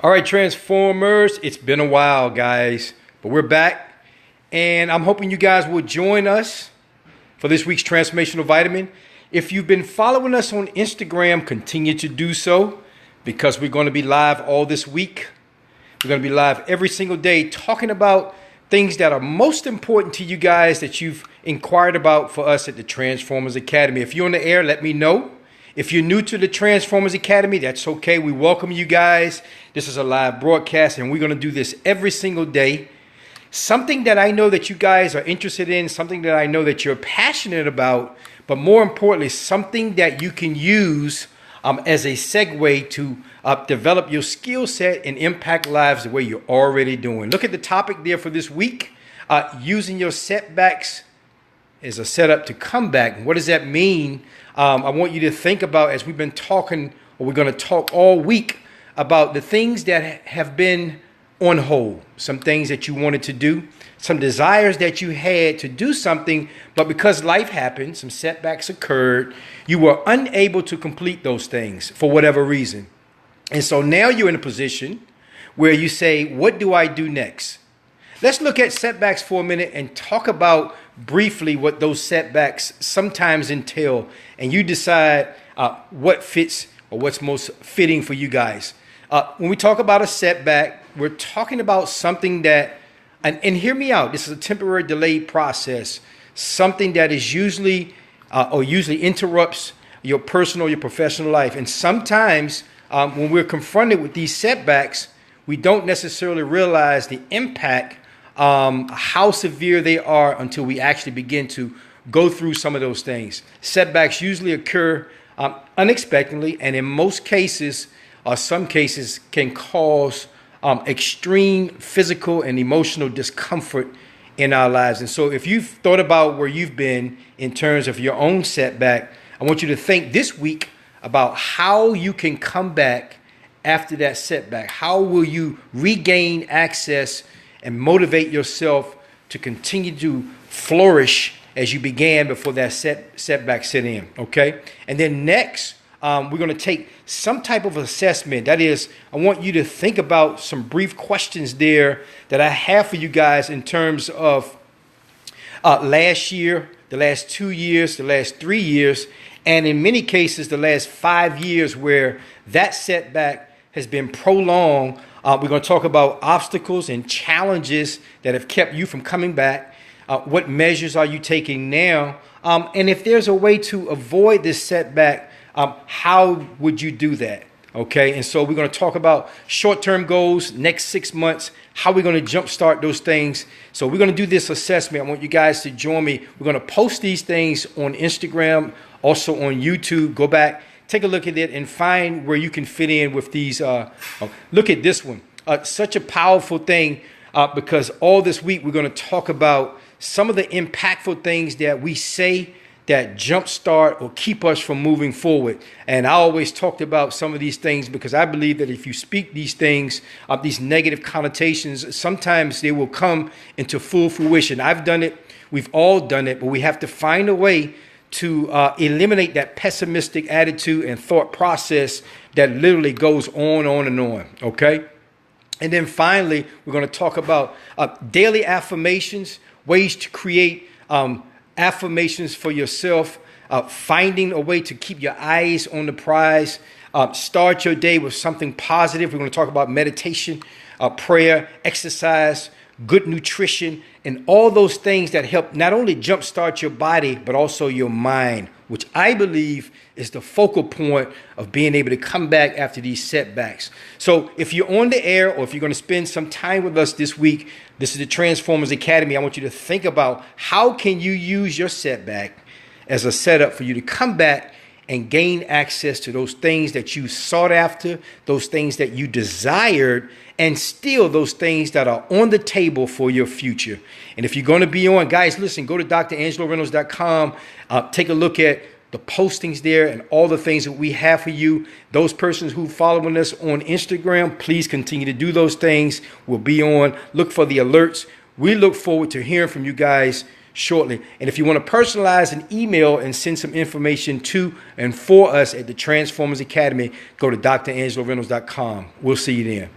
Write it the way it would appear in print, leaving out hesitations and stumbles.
All right, Transformers, it's been a while, guys, but we're back, and I'm hoping you guys will join us for this week's Transformational Vitamin. If you've been following us on Instagram, continue to do so, because we're going to be live all this week. We're going to be live every single day talking about things that are most important to you guys that you've inquired about for us at the Transformers Academy. If you're on the air, let me know. If you're new to the Transformers Academy, that's okay. We welcome you guys. This is a live broadcast, and we're going to do this every single day. Something that I know that you guys are interested in, something that I know that you're passionate about, but more importantly, something that you can use as a segue to develop your skill set and impact lives the way you're already doing. Look at the topic there for this week, using your setbacks as a setup to come back. What does that mean? I want you to think about, as we've been talking, or we're going to talk all week, about the things that have been on hold, some things that you wanted to do, some desires that you had to do something, but because life happened, some setbacks occurred, you were unable to complete those things for whatever reason. And so now you're in a position where you say, what do I do next? Let's look at setbacks for a minute and talk about briefly what those setbacks sometimes entail, and you decide what fits or what's most fitting for you guys. When we talk about a setback, we're talking about something that, and hear me out, this is a temporary delayed process, something that is usually interrupts your personal, your professional life. And sometimes when we're confronted with these setbacks, we don't necessarily realize the impact, how severe they are, until we actually begin to go through some of those things. Setbacks usually occur unexpectedly, and in most cases, or some cases, can cause extreme physical and emotional discomfort in our lives. And so if you've thought about where you've been in terms of your own setback, I want you to think this week about how you can come back after that setback. How will you regain access and motivate yourself to continue to flourish as you began before that setback set in, okay? And then next, we're going to take some type of assessment. That is, I want you to think about some brief questions there that I have for you guys in terms of last year, the last 2 years, the last 3 years, and in many cases, the last 5 years where that setback has been prolonged. We're going to talk about obstacles and challenges that have kept you from coming back. What measures are you taking now? And if there's a way to avoid this setback, how would you do that? Okay, and so we're going to talk about short-term goals, next 6 months, how we're going to jumpstart those things. So we're going to do this assessment. I want you guys to join me. We're going to post these things on Instagram, also on YouTube. Go back, take a look at it, and find where you can fit in with these. Look at this one. Such a powerful thing, because all this week we're going to talk about some of the impactful things that we say that jumpstart or keep us from moving forward. And I always talked about some of these things because I believe that if you speak these things, these negative connotations, sometimes they will come into full fruition. I've done it. We've all done it, but we have to find a way to eliminate that pessimistic attitude and thought process that literally goes on and on. Okay. And then finally, we're going to talk about daily affirmations, ways to create affirmations for yourself, finding a way to keep your eyes on the prize. Start your day with something positive. We're going to talk about meditation, prayer, exercise, good nutrition, and all those things that help not only jumpstart your body, but also your mind, which I believe is the focal point of being able to come back after these setbacks. So if you're on the air, or if you're going to spend some time with us this week, this is the Transformers Academy. I want you to think about how can you use your setback as a setup for you to come back and gain access to those things that you sought after, those things that you desired, and still those things that are on the table for your future. And if you're going to be on, guys, listen, go to DrAngeloReynolds.com. Take a look at the postings there and all the things that we have for you. Those persons who following us on Instagram, please continue to do those things. We'll be on. Look for the alerts. We look forward to hearing from you guys shortly. And if you want to personalize an email and send some information to and for us at the Transformers Academy, go to DrAngeloReynolds.com. We'll see you then.